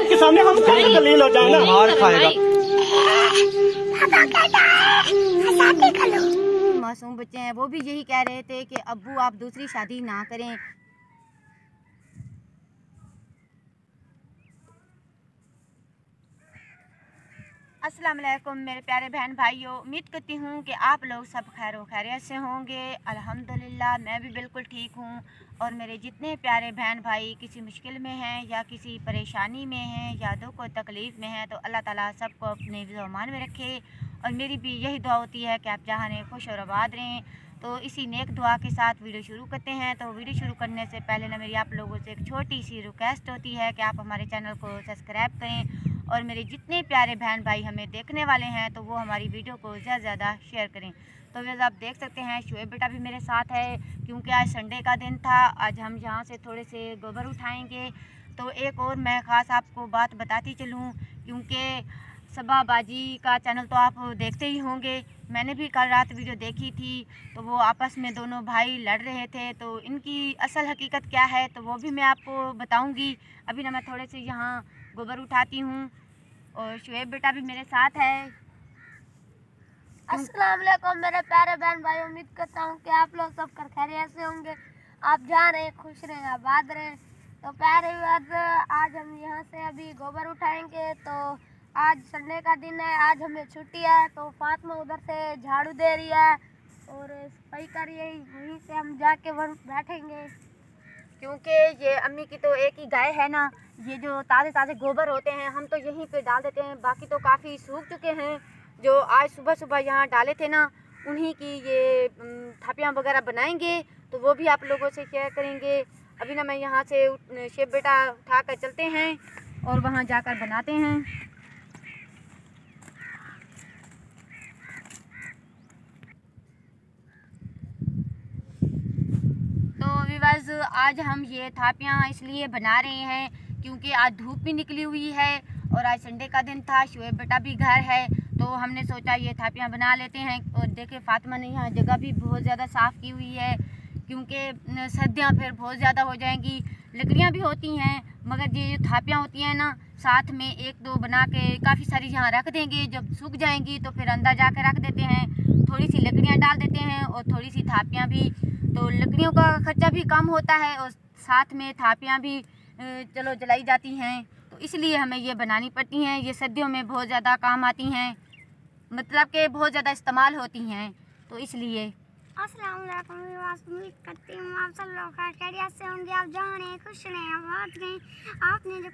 आपके सामने हम दलील हो जाए ना, मार खाएगा। मासूम बच्चे हैं, वो भी यही कह रहे थे कि अब्बू आप दूसरी शादी ना करें। अस्सलाम वालेकुम मेरे प्यारे बहन भाइयों, उम्मीद करती हूँ कि आप लोग सब खैर खैरियत से होंगे। अल्हम्दुलिल्लाह मैं भी बिल्कुल ठीक हूँ। और मेरे जितने प्यारे बहन भाई किसी मुश्किल में हैं या किसी परेशानी में हैं या दुख और तकलीफ़ में हैं, तो अल्लाह ताला सबको अपने ज़मान में रखे। और मेरी भी यही दुआ होती है कि आप जहाँ रहें खुश और आबाद रहें। तो इसी नेक दुआ के साथ वीडियो शुरू करते हैं। तो वीडियो शुरू करने से पहले ना मेरी आप लोगों से एक छोटी सी रिक्वेस्ट होती है कि आप हमारे चैनल को सब्सक्राइब करें। और मेरे जितने प्यारे बहन भाई हमें देखने वाले हैं तो वो हमारी वीडियो को ज़्यादा से ज़्यादा शेयर करें। तो वैसे आप देख सकते हैं शुएब बेटा भी मेरे साथ है, क्योंकि आज संडे का दिन था। आज हम यहाँ से थोड़े से गोबर उठाएंगे। तो एक और मैं ख़ास आपको बात बताती चलूँ, क्योंकि सबा बाजी का चैनल तो आप देखते ही होंगे। मैंने भी कल रात वीडियो देखी थी, तो वो आपस में दोनों भाई लड़ रहे थे। तो इनकी असल हकीकत क्या है तो वो भी मैं आपको बताऊंगी। अभी ना मैं थोड़े से यहाँ गोबर उठाती हूँ और शुएब बेटा भी मेरे साथ है। अस्सलाम वालेकुम मेरे प्यारे बहन भाई, उम्मीद करता हूँ कि आप लोग सब कर खैरियत से होंगे। आप जहाँ रहे खुश रहें, आबाद रहें। तो प्यारे बात, आज हम यहाँ से अभी गोबर उठाएंगे। तो आज संडे का दिन है, आज हमें छुट्टी है। तो फातिमा उधर से झाड़ू दे रही है और सफाई कर रही है, वहीं से हम जाके बैठेंगे। क्योंकि ये अम्मी की तो एक ही गाय है ना, ये जो ताज़े ताज़े गोबर होते हैं हम तो यहीं पे डाल देते हैं। बाकी तो काफ़ी सूख चुके हैं, जो आज सुबह सुबह यहाँ डाले थे ना, उन्हीं की ये थापियाँ वगैरह बनाएंगे। तो वो भी आप लोगों से शेयर करेंगे। अभी ना मैं यहाँ से शुएब बेटा उठा कर चलते हैं और वहाँ जाकर बनाते हैं। तो विवाज आज हम ये थापियाँ इसलिए बना रहे हैं क्योंकि आज धूप भी निकली हुई है और आज संडे का दिन था। शुएब बेटा भी घर है, तो हमने सोचा ये थापियाँ बना लेते हैं। और देखे फातिमा ने यहाँ जगह भी बहुत ज़्यादा साफ़ की हुई है, क्योंकि सर्दियाँ फिर बहुत ज़्यादा हो जाएंगी। लकड़ियाँ भी होती हैं, मगर ये जो थापियाँ होती हैं ना, साथ में एक दो बना के काफ़ी सारी यहाँ रख देंगे। जब सूख जाएंगी तो फिर अंदर जाकर रख देते हैं। थोड़ी सी लकड़ियाँ डाल देते हैं और थोड़ी सी थापियाँ भी। तो लकड़ियों का खर्चा भी कम होता है और साथ में थापियाँ भी चलो जलाई जाती हैं। तो इसलिए हमें ये बनानी पड़ती हैं। ये सर्दियों में बहुत ज़्यादा काम आती हैं, मतलब कि बहुत ज़्यादा इस्तेमाल होती हैं। तो इसलिए अस्सलाम वालेकुम, उम्मीद करती हूँ आप सब लोग खैरियत से होंगे। आप जहाँ रहें खुश रहें, आबाद रहें। आपने जो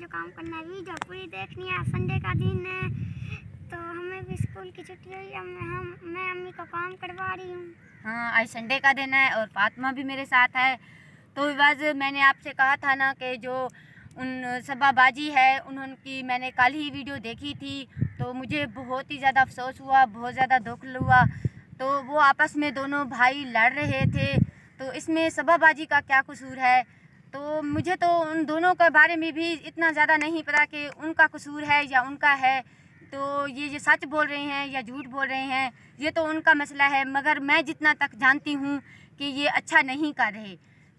काम करना है, वीडियो पूरी देखनी है। संडे का दिन है तो हमें भी स्कूल की छुट्टी हुई है। मैं अम्मी को काम करवा रही हूँ। हाँ, आज संडे का दिन है और फातिमा भी मेरे साथ है। तो बस मैंने आपसे कहा था ना कि जो उन सबा बाजी है, उनकी मैंने कल ही वीडियो देखी थी। तो मुझे बहुत ही ज़्यादा अफसोस हुआ, बहुत ज़्यादा दुख हुआ। तो वो आपस में दोनों भाई लड़ रहे थे, तो इसमें सबा बाजी का क्या कसूर है? तो मुझे तो उन दोनों के बारे में भी इतना ज़्यादा नहीं पता कि उनका कसूर है या उनका है। तो ये सच बोल रहे हैं या झूठ बोल रहे हैं, ये तो उनका मसला है। मगर मैं जितना तक जानती हूँ कि ये अच्छा नहीं कर रहे,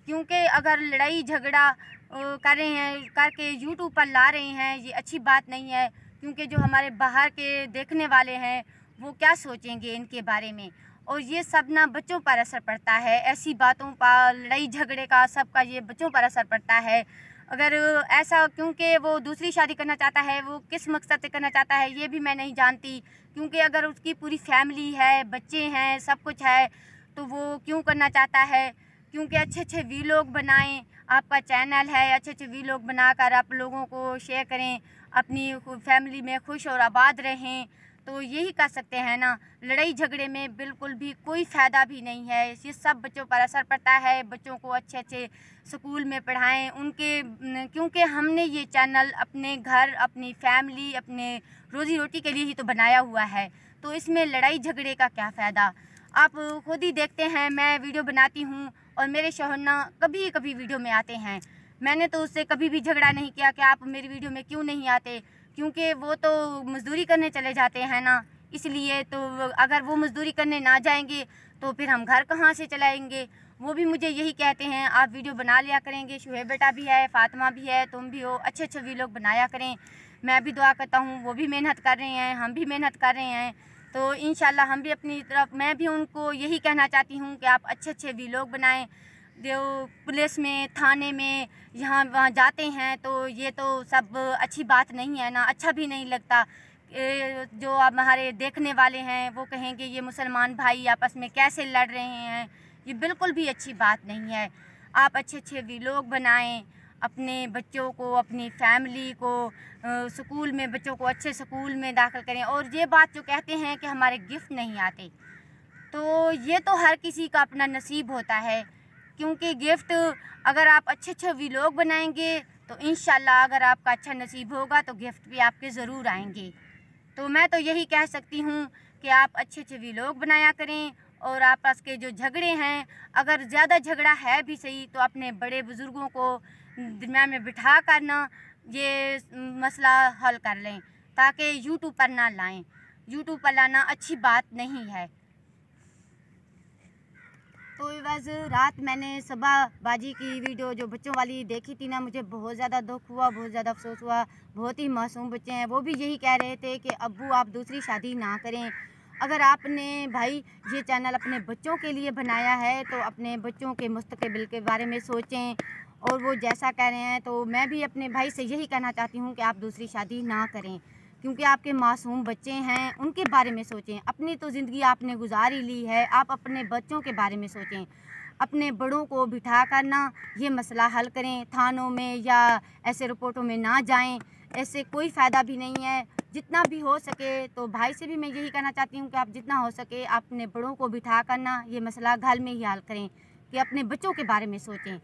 क्योंकि अगर लड़ाई झगड़ा कर रहे हैं, करके यूट्यूब पर ला रहे हैं, ये अच्छी बात नहीं है। क्योंकि जो हमारे बाहर के देखने वाले हैं वो क्या सोचेंगे इनके बारे में। और ये सब ना बच्चों पर असर पड़ता है, ऐसी बातों पर, लड़ाई झगड़े का, सबका ये बच्चों पर असर पड़ता है। अगर ऐसा, क्योंकि वो दूसरी शादी करना चाहता है, वो किस मकसद से करना चाहता है ये भी मैं नहीं जानती। क्योंकि अगर उसकी पूरी फैमिली है, बच्चे हैं, सब कुछ है, तो वो क्यों करना चाहता है? क्योंकि अच्छे अच्छे वीलॉग बनाएं, आपका चैनल है, अच्छे अच्छे वीलॉग बनाकर आप लोगों को शेयर करें, अपनी फैमिली में खुश और आबाद रहें। तो यही कर सकते हैं ना। लड़ाई झगड़े में बिल्कुल भी कोई फ़ायदा भी नहीं है। ये सब बच्चों पर असर पड़ता है। बच्चों को अच्छे अच्छे स्कूल में पढ़ाएं उनके, क्योंकि हमने ये चैनल अपने घर, अपनी फैमिली, अपने रोज़ी रोटी के लिए ही तो बनाया हुआ है। तो इसमें लड़ाई झगड़े का क्या फ़ायदा? आप खुद ही देखते हैं, मैं वीडियो बनाती हूँ और मेरे शौहर ना कभी कभी वीडियो में आते हैं। मैंने तो उससे कभी भी झगड़ा नहीं किया कि आप मेरी वीडियो में क्यों नहीं आते, क्योंकि वो तो मज़दूरी करने चले जाते हैं ना। इसलिए तो अगर वो मज़दूरी करने ना जाएंगे तो फिर हम घर कहाँ से चलाएंगे? वो भी मुझे यही कहते हैं आप वीडियो बना लिया करेंगे, शुएब बेटा भी है, फातिमा भी है, तुम भी हो, अच्छे अच्छे वीडियो बनाया करें। मैं भी दुआ करता हूँ, वो भी मेहनत कर रहे हैं, हम भी मेहनत कर रहे हैं। तो इंशाल्लाह हम भी अपनी तरफ, मैं भी उनको यही कहना चाहती हूँ कि आप अच्छे अच्छे वीडियो बनाएं। जो पुलिस में, थाने में, यहाँ वहाँ जाते हैं तो ये तो सब अच्छी बात नहीं है ना, अच्छा भी नहीं लगता। जो अब हमारे देखने वाले हैं वो कहेंगे ये मुसलमान भाई आपस में कैसे लड़ रहे हैं, ये बिल्कुल भी अच्छी बात नहीं है। आप अच्छे अच्छे वीडियो बनाएं, अपने बच्चों को, अपनी फैमिली को स्कूल में, बच्चों को अच्छे स्कूल में दाखिल करें। और ये बात जो कहते हैं कि हमारे गिफ्ट नहीं आते, तो ये तो हर किसी का अपना नसीब होता है, क्योंकि गिफ्ट अगर आप अच्छे अच्छे व्लॉग बनाएंगे तो इंशाल्लाह अगर आपका अच्छा नसीब होगा तो गिफ्ट भी आपके ज़रूर आएंगे। तो मैं तो यही कह सकती हूँ कि आप अच्छे अच्छे व्लॉग बनाया करें। और आपस के जो झगड़े हैं, अगर ज़्यादा झगड़ा है भी सही तो अपने बड़े बुज़ुर्गों को दरमियान में बिठा कर ना ये मसला हल कर लें, ताकि यूट्यूब पर ना लाएं। यूट्यूब पर लाना अच्छी बात नहीं है। तो बस रात मैंने सबा बाजी की वीडियो जो बच्चों वाली देखी थी ना, मुझे बहुत ज़्यादा दुख हुआ, बहुत ज़्यादा अफसोस हुआ। बहुत ही मासूम बच्चे हैं, वो भी यही कह रहे थे कि अब्बू आप दूसरी शादी ना करें। अगर आपने भाई ये चैनल अपने बच्चों के लिए बनाया है तो अपने बच्चों के मुस्तकबिल के बारे में सोचें। और वो जैसा कह रहे हैं तो मैं भी अपने भाई से यही कहना चाहती हूँ कि आप दूसरी शादी ना करें, क्योंकि आपके मासूम बच्चे हैं, उनके बारे में सोचें। अपनी तो ज़िंदगी आपने गुजार ही ली है, आप अपने बच्चों के बारे में सोचें। अपने बड़ों को बिठा कर ना ये मसला हल करें, थानों में या ऐसे रिपोर्टों में ना जाएं, ऐसे कोई फ़ायदा भी नहीं है। जितना भी हो सके तो भाई से भी मैं यही कहना चाहती हूँ कि आप जितना हो सके अपने बड़ों को बिठा कर ना ये मसला घर में ही हल करें, कि अपने बच्चों के बारे में सोचें।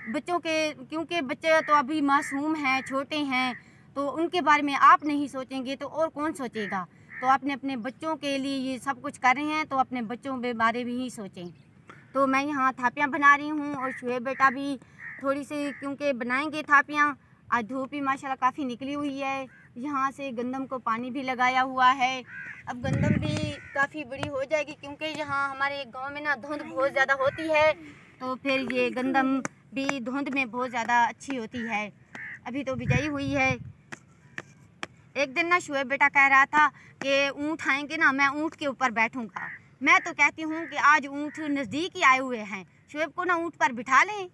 बच्चों के, क्योंकि बच्चे तो अभी मासूम हैं, छोटे हैं, तो उनके बारे में आप नहीं सोचेंगे तो और कौन सोचेगा। तो आपने अपने बच्चों के लिए ये सब कुछ कर रहे हैं तो अपने बच्चों के बारे में ही सोचें। तो मैं यहाँ थापियाँ बना रही हूँ और शुएब बेटा भी थोड़ी सी, क्योंकि बनाएंगे थापियाँ। आज धूप भी माशाल्लाह काफ़ी निकली हुई है। यहाँ से गंदम को पानी भी लगाया हुआ है। अब गंदम भी काफ़ी बड़ी हो जाएगी, क्योंकि यहाँ हमारे गांव में ना धुंध बहुत ज़्यादा होती है, तो फिर ये गंदम भी धुंध में बहुत ज़्यादा अच्छी होती है। अभी तो बिजाई हुई है। एक दिन ना शुएब बेटा कह रहा था कि ऊँट आएंगे ना, मैं ऊँट के ऊपर बैठूँगा। मैं तो कहती हूँ कि आज ऊँट नज़दीक ही आए हुए हैं, शुएब को ना ऊँट पर बिठा लें।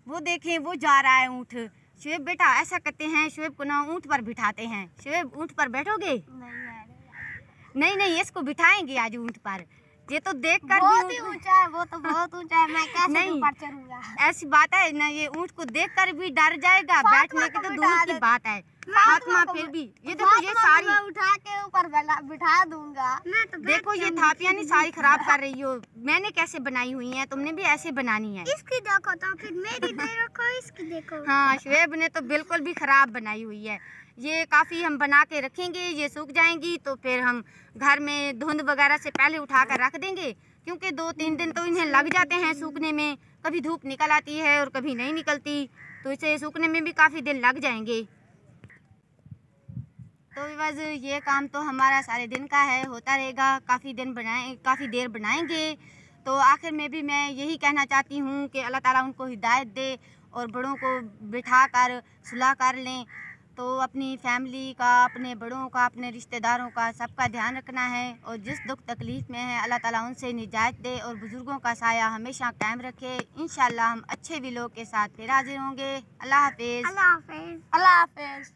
वो देखें वो जा रहा है ऊँट। शुएब बेटा ऐसा करते हैं, शुएब को ना ऊँट पर बिठाते हैं। शुएब ऊँट पर बैठोगे? नहीं नहीं, इसको बिठाएंगे आज ऊँट पर। ये तो देख कर बहुत ही ऊंचा है, वो तो बहुत ऊंचा है, मैं कैसे नहीं ऊपर चढ़ूंगा। ऐसी बात है ना, ये ऊँट को देख कर भी डर जाएगा, बैठने की तो दूर की बात है। फातिमा फिर भी ये देखो, ये सारी उठा के ऊपर बिठा दूंगा। देखो ये थापियाँ नहीं सारी खराब कर रही हो। मैंने कैसे बनाई हुई हैं, तुमने भी ऐसे बनानी है। इसकी देखो तो फिर मेरी देखो, इसकी देखो। हाँ, शुएब ने तो बिल्कुल भी ख़राब बनाई हुई है। ये काफ़ी हम बना के रखेंगे, ये सूख जाएंगी तो फिर हम घर में धुंध वगैरह से पहले उठा कर रख देंगे, क्योंकि 2-3 दिन तो इन्हें लग जाते हैं सूखने में। कभी धूप निकल आती है और कभी नहीं निकलती, तो इसे सूखने में भी काफ़ी दिन लग जाएंगे। तो बस ये काम तो हमारा सारे दिन का है, होता रहेगा। काफ़ी देर बनाएंगे। तो आखिर में भी मैं यही कहना चाहती हूँ कि अल्लाह ताला उनको हिदायत दे और बड़ों को बिठा कर सुलह कर लें। तो अपनी फैमिली का, अपने बड़ों का, अपने रिश्तेदारों का सबका ध्यान रखना है। और जिस दुख तकलीफ़ में है अल्लाह ताला उनसे निजात दे और बुज़ुर्गों का साया हमेशा कायम रखे। इंशाल्लाह हम अच्छे व्लॉग के साथ फिर हाजिर होंगे। अल्लाह हाफिज़। अल्लाह हाफिज़। अल्लाह हाफिज़।